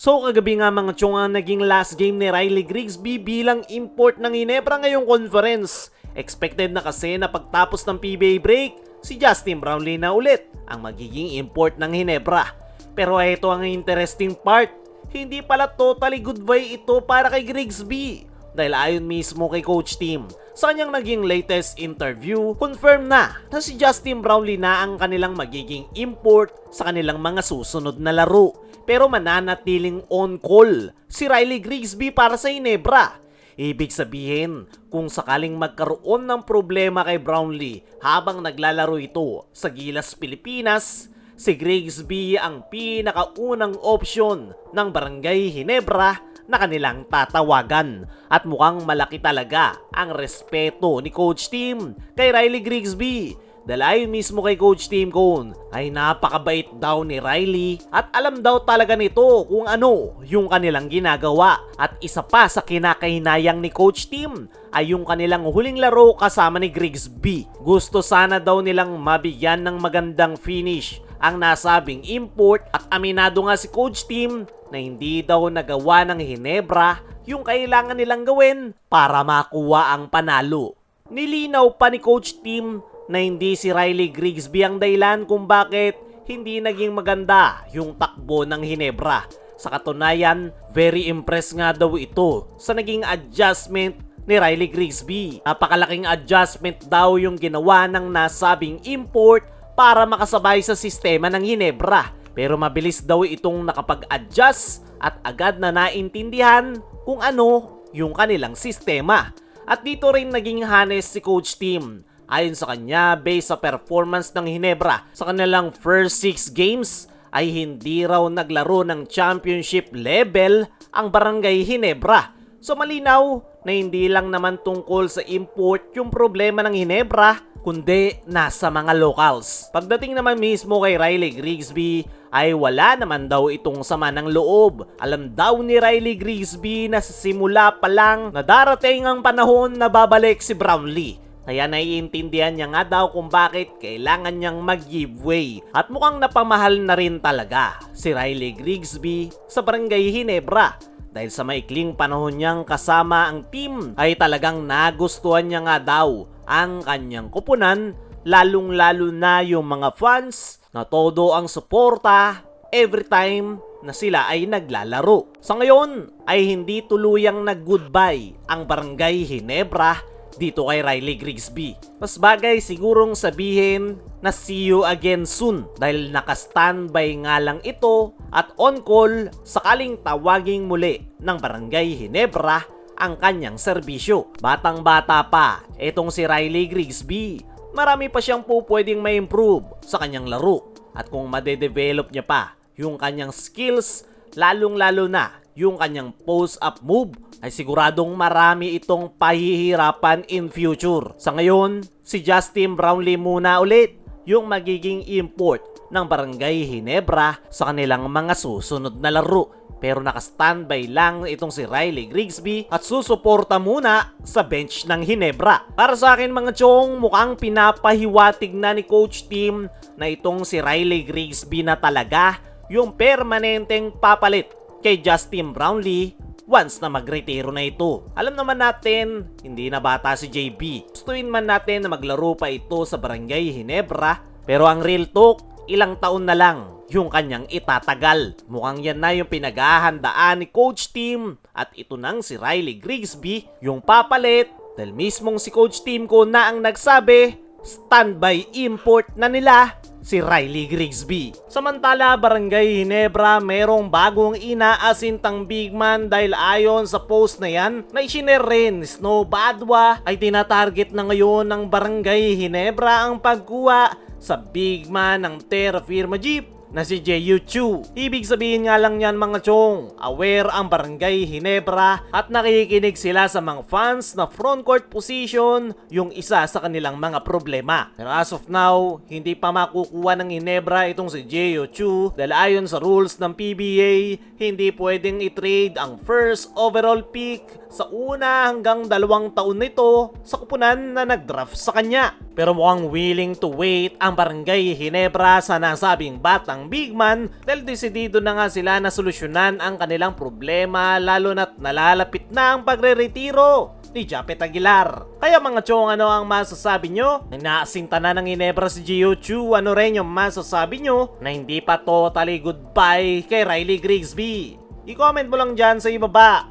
So kagabi nga mga chong ang naging last game ni Riley Grigsby bilang import ng Ginebra ngayong conference. Expected na kasi na pagtapos ng PBA break, si Justin Brownlee na ulit ang magiging import ng Ginebra. Pero ito ang interesting part, hindi pala totally goodbye ito para kay Grigsby. Dahil ayon mismo kay Coach Tim, sa kanyang naging latest interview, confirm na si Justin Brownlee na ang kanilang magiging import sa kanilang mga susunod na laro. Pero mananatiling on-call si Riley Grigsby para sa Ginebra. Ibig sabihin, kung sakaling magkaroon ng problema kay Brownlee habang naglalaro ito sa Gilas, Pilipinas, si Grigsby ang pinakaunang option ng Barangay Ginebra na kanilang tatawagan. At mukhang malaki talaga ang respeto ni Coach Tim kay Riley Grigsby. Dahil ayon mismo kay Coach Tim Cone ay napakabait daw ni Riley at alam daw talaga nito kung ano yung kanilang ginagawa. At isa pa sa kinakahinayang ni Coach Tim ay yung kanilang huling laro kasama ni Grigsby. Gusto sana daw nilang mabigyan ng magandang finish ang nasabing import at aminado nga si Coach Tim na hindi daw nagawa ng Ginebra yung kailangan nilang gawin para makuha ang panalo. Nilinaw pa ni Coach Tim na hindi si Riley Grigsby ang dahilan kung bakit hindi naging maganda yung takbo ng Ginebra. Sa katunayan, very impressed nga daw ito sa naging adjustment ni Riley Grigsby. Napakalaking adjustment daw yung ginawa ng nasabing import para makasabay sa sistema ng Ginebra. Pero mabilis daw itong nakapag-adjust at agad na naintindihan kung ano yung kanilang sistema. At dito rin naging honest si Coach Tim. Ayon sa kanya, based sa performance ng Ginebra sa kanilang first 6 games, ay hindi raw naglaro ng championship level ang Barangay Ginebra. So malinaw na hindi lang naman tungkol sa import yung problema ng Ginebra, kundi nasa mga locals. Pagdating naman mismo kay Riley Grigsby, ay wala naman daw itong sama ng loob. Alam daw ni Riley Grigsby na sa simula pa lang na darating ang panahon na babalik si Brownlee. Kaya naiintindihan niya nga daw kung bakit kailangan niyang mag-giveaway. At mukhang napamahal na rin talaga si Riley Grigsby sa Barangay Ginebra. Dahil sa maikling panahon niyang kasama ang team ay talagang nagustuhan niya nga daw ang kanyang kupunan, lalong-lalo na yung mga fans na todo ang suporta every time na sila ay naglalaro. Sa ngayon ay hindi tuluyang nag-goodbye ang Barangay Ginebra dito kay Riley Grigsby. Mas bagay sigurong sabihin na see you again soon dahil naka-standby nga lang ito at on-call sakaling tawaging muli ng Barangay Ginebra ang kanyang serbisyo. Batang-bata pa itong si Riley Grigsby. Marami pa siyang pwedeng ma-improve sa kanyang laro. At kung madedevelop niya pa yung kanyang skills, lalong-lalo na yung kanyang post-up move, ay siguradong marami itong pahihirapan in future. Sa ngayon, si Justin Brownlee muna ulit yung magiging import ng Barangay Ginebra sa kanilang mga susunod na laro. Pero naka-standby lang itong si Riley Grigsby at susuporta muna sa bench ng Ginebra. Para sa akin mga chong, mukhang pinapahiwatig na ni Coach Tim na itong si Riley Grigsby na talaga yung permanenteng papalit kay Justin Brownlee once na magretiro na ito. Alam naman natin, hindi na bata si JB. Gustuin man natin na maglaro pa ito sa Barangay Ginebra, pero ang real talk, ilang taon na lang yung kanyang itatagal. Mukhang yan na yung pinaghahandaan ni Coach Tim at ito nang si Riley Grigsby yung papalit dahil mismong si Coach Tim ko na ang nagsabi, standby import na nila si Riley Grigsby. Samantala, Barangay Ginebra merong bagong inaasintang big man dahil ayon sa post na yan na isinare rin, Snow Badwa ay tinatarget na ngayon ng Barangay Ginebra ang pagkuha sa big man ng Terra Firma Jeep na si Jeyu Chu. Ibig sabihin nga lang yan mga chong, aware ang Barangay Ginebra at nakikinig sila sa mga fans na front court position yung isa sa kanilang mga problema. Pero as of now, hindi pa makukuha ng Ginebra itong si Jeyu Chu dahil ayon sa rules ng PBA, hindi pwedeng i-trade ang first overall pick sa una hanggang 2 taon nito sa kupunan na nag-draft sa kanya. Pero mukhang willing to wait ang Barangay Ginebra sa nasabing batang big man dahil desidido na nga sila na solusyonan ang kanilang problema lalo na't nalalapit na ang pagre-retiro ni Japet Aguilar. Kaya mga chong, ano ang masasabi nyo? Naasinta na ng Ginebra si Gio Chu, ano rin yung masasabi nyo na hindi pa totally goodbye kay Riley Grigsby? I-comment mo lang dyan sa ibaba.